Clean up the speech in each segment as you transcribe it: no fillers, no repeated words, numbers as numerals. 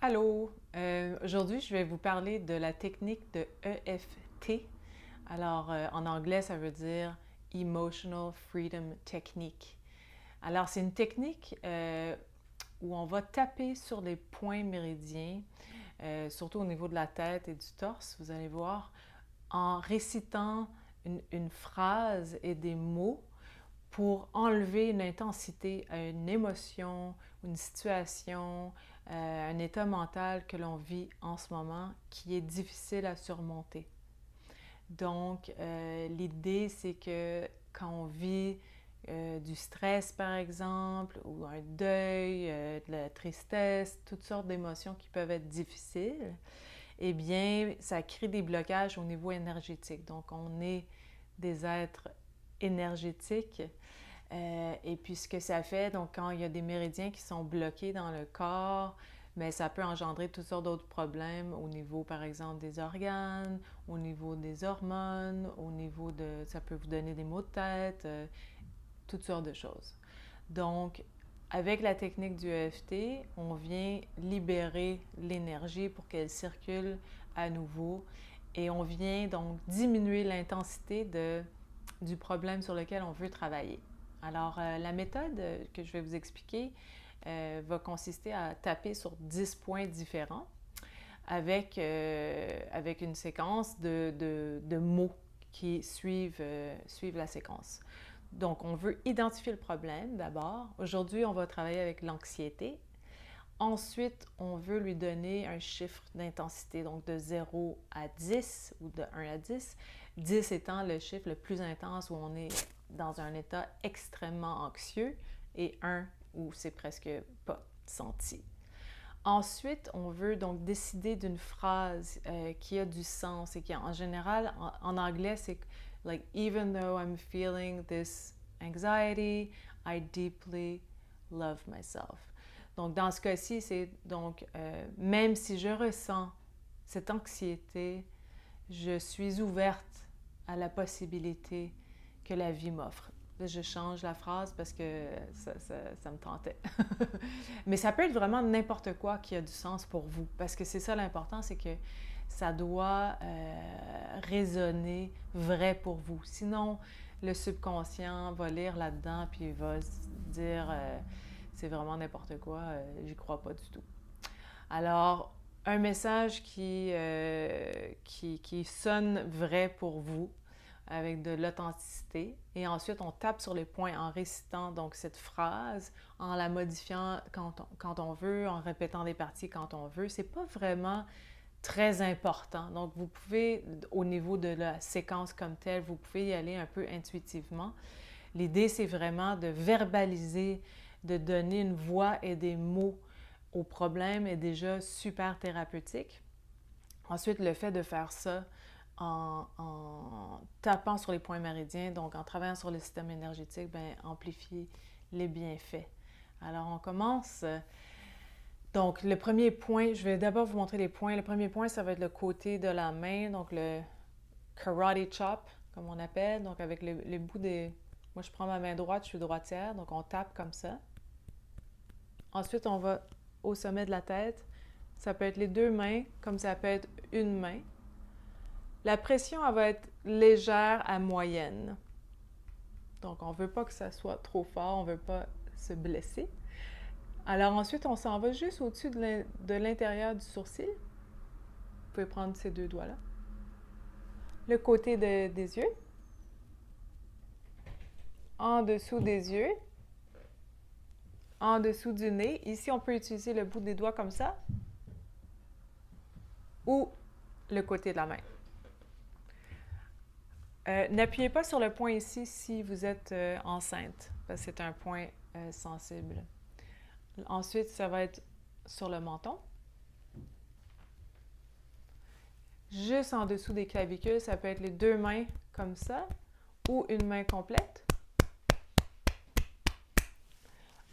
Allô, aujourd'hui je vais vous parler de la technique de EFT. Alors en anglais ça veut dire Emotional Freedom Technique. Alors c'est une technique où on va taper sur les points méridiens, surtout au niveau de la tête et du torse, vous allez voir, en récitant une phrase et des mots pour enlever une intensité à une émotion, une situation, un état mental que l'on vit en ce moment qui est difficile à surmonter. Donc, l'idée, c'est que quand on vit du stress, par exemple, ou un deuil, de la tristesse, toutes sortes d'émotions qui peuvent être difficiles, eh bien, ça crée des blocages au niveau énergétique. Donc, on est des êtres énergétiques. Et puis ce que ça fait, donc quand il y a des méridiens qui sont bloqués dans le corps, mais ça peut engendrer toutes sortes d'autres problèmes au niveau, par exemple, des organes, au niveau des hormones, au niveau de... ça peut vous donner des maux de tête, toutes sortes de choses. Donc, avec la technique du EFT, on vient libérer l'énergie pour qu'elle circule à nouveau et on vient donc diminuer l'intensité du problème sur lequel on veut travailler. Alors, la méthode que je vais vous expliquer va consister à taper sur 10 points différents avec une séquence de mots qui suivent la séquence. Donc, on veut identifier le problème d'abord. Aujourd'hui, on va travailler avec l'anxiété. Ensuite, on veut lui donner un chiffre d'intensité, donc de 0 à 10 ou de 1 à 10. 10 étant le chiffre le plus intense où on est dans un état extrêmement anxieux et 1 où c'est presque pas senti. Ensuite, on veut donc décider d'une phrase qui a du sens et qui, en général, en anglais, c'est like, even though I'm feeling this anxiety, I deeply love myself. Donc, dans ce cas-ci, c'est donc, même si je ressens cette anxiété, je suis ouverte à la possibilité que la vie m'offre. Là, je change la phrase parce que ça me tentait. Mais ça peut être vraiment n'importe quoi qui a du sens pour vous. Parce que c'est ça l'important, c'est que ça doit résonner vrai pour vous. Sinon, le subconscient va lire là-dedans puis il va se dire c'est vraiment n'importe quoi, j'y crois pas du tout. Alors, un message qui sonne vrai pour vous, avec de l'authenticité. Et ensuite, on tape sur les points en récitant donc cette phrase, en la modifiant quand on veut, en répétant des parties quand on veut. C'est pas vraiment très important. Donc, vous pouvez, au niveau de la séquence comme telle, vous pouvez y aller un peu intuitivement. L'idée, c'est vraiment de verbaliser, de donner une voix et des mots au problème est déjà super thérapeutique. Ensuite, le fait de faire ça en tapant sur les points méridiens, donc en travaillant sur le système énergétique, bien, amplifie les bienfaits. Alors, on commence. Donc, le premier point, je vais d'abord vous montrer les points. Le premier point, ça va être le côté de la main, donc le karate chop, comme on appelle. Donc, avec les bouts des... Moi, je prends ma main droite, je suis droitière, donc on tape comme ça. Ensuite, on va au sommet de la tête. Ça peut être les deux mains, comme ça peut être une main. La pression, elle va être légère à moyenne. Donc, on ne veut pas que ça soit trop fort, on ne veut pas se blesser. Alors ensuite, on s'en va juste au-dessus de l'intérieur du sourcil. Vous pouvez prendre ces deux doigts-là. Le côté des yeux. En dessous des yeux. En dessous du nez. Ici, on peut utiliser le bout des doigts comme ça. Ou le côté de la main. N'appuyez pas sur le point ici si vous êtes enceinte, parce que c'est un point sensible. Ensuite, ça va être sur le menton. Juste en dessous des clavicules, ça peut être les deux mains comme ça, ou une main complète.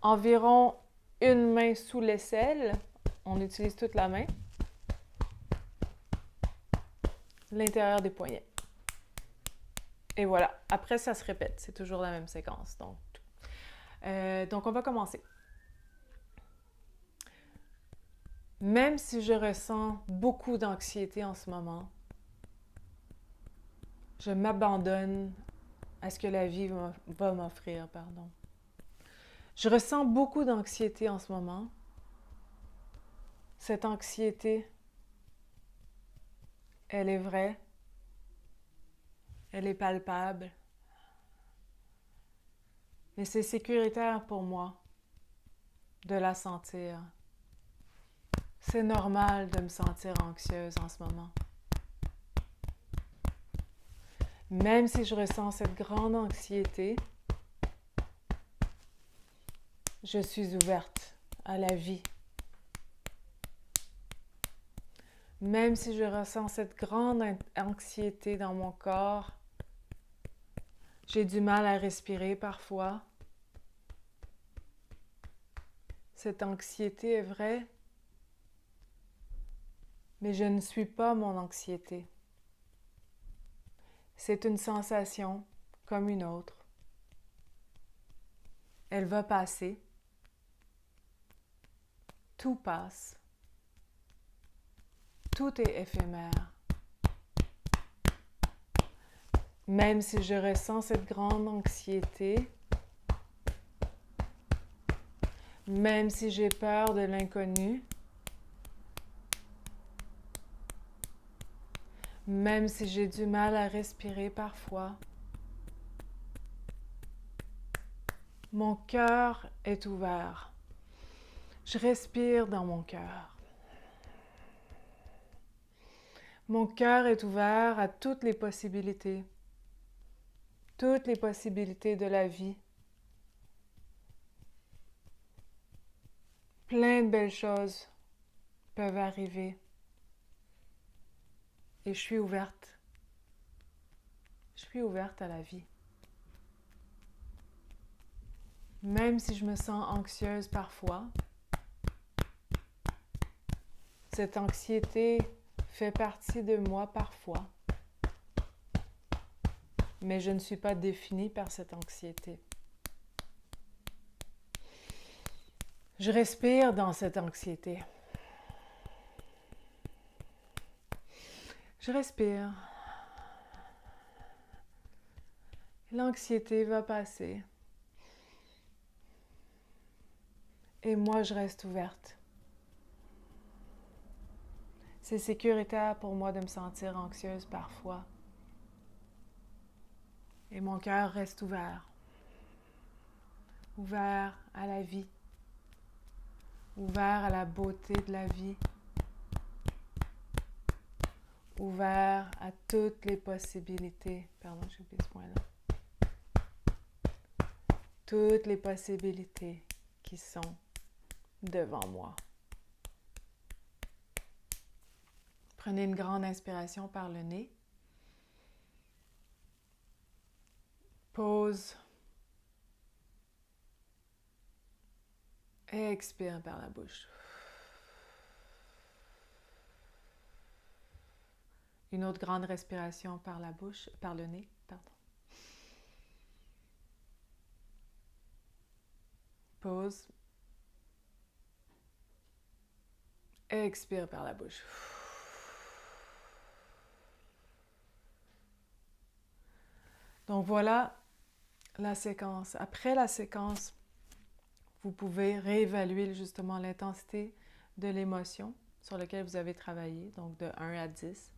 Environ une main sous l'aisselle. On utilise toute la main. L'intérieur des poignets. Et voilà. Après, ça se répète. C'est toujours la même séquence. Donc on va commencer. Même si je ressens beaucoup d'anxiété en ce moment, je m'abandonne à ce que la vie va m'offrir, pardon. Je ressens beaucoup d'anxiété en ce moment. Cette anxiété, elle est vraie, elle est palpable, mais c'est sécuritaire pour moi de la sentir. C'est normal de me sentir anxieuse en ce moment. Même si je ressens cette grande anxiété, je suis ouverte à la vie. Même si je ressens cette grande anxiété dans mon corps, j'ai du mal à respirer parfois. Cette anxiété est vraie, mais je ne suis pas mon anxiété. C'est une sensation comme une autre. Elle va passer. Tout passe. Tout est éphémère. Même si je ressens cette grande anxiété, même si j'ai peur de l'inconnu, même si j'ai du mal à respirer parfois, mon cœur est ouvert. Je respire dans mon cœur. Mon cœur est ouvert à toutes les possibilités de la vie. Plein de belles choses peuvent arriver. Et je suis ouverte. Je suis ouverte à la vie. Même si je me sens anxieuse parfois, cette anxiété fait partie de moi parfois. Mais je ne suis pas définie par cette anxiété. Je respire dans cette anxiété. Je respire. L'anxiété va passer. Et moi, je reste ouverte. C'est sécuritaire pour moi de me sentir anxieuse parfois. Et mon cœur reste ouvert. Ouvert à la vie. Ouvert à la beauté de la vie. Ouvert à toutes les possibilités. Pardon, j'ai oublié ce point-là. Toutes les possibilités qui sont devant moi. Prenez une grande inspiration par le nez. Pause. Expire par la bouche. Une autre grande respiration par la bouche, par le nez, pardon. Pause. Expire par la bouche. Donc voilà la séquence. Après la séquence, vous pouvez réévaluer justement l'intensité de l'émotion sur laquelle vous avez travaillé, donc de 1 à 10.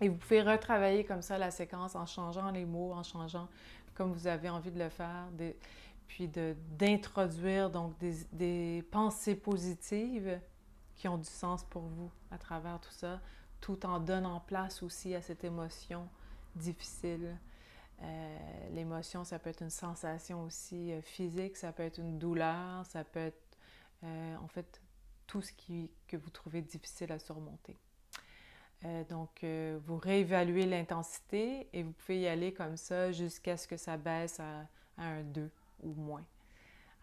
Et vous pouvez retravailler comme ça la séquence en changeant les mots, en changeant comme vous avez envie de le faire, puis d'introduire donc des pensées positives qui ont du sens pour vous à travers tout ça, tout en donnant place aussi à cette émotion difficile. L'émotion, ça peut être une sensation aussi physique, ça peut être une douleur, ça peut être en fait tout ce que vous trouvez difficile à surmonter. Donc, vous réévaluez l'intensité et vous pouvez y aller comme ça jusqu'à ce que ça baisse à un 2 ou moins.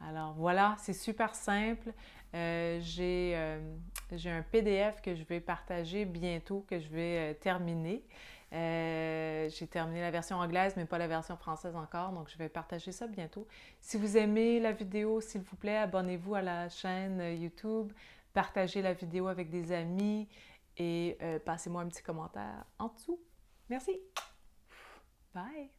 Alors voilà, c'est super simple. J'ai un PDF que je vais partager bientôt, que je vais terminer. J'ai terminé la version anglaise, mais pas la version française encore, donc je vais partager ça bientôt. Si vous aimez la vidéo, s'il vous plaît, abonnez-vous à la chaîne YouTube partagez la vidéo avec des amis et passez-moi un petit commentaire en dessous. Merci. Bye.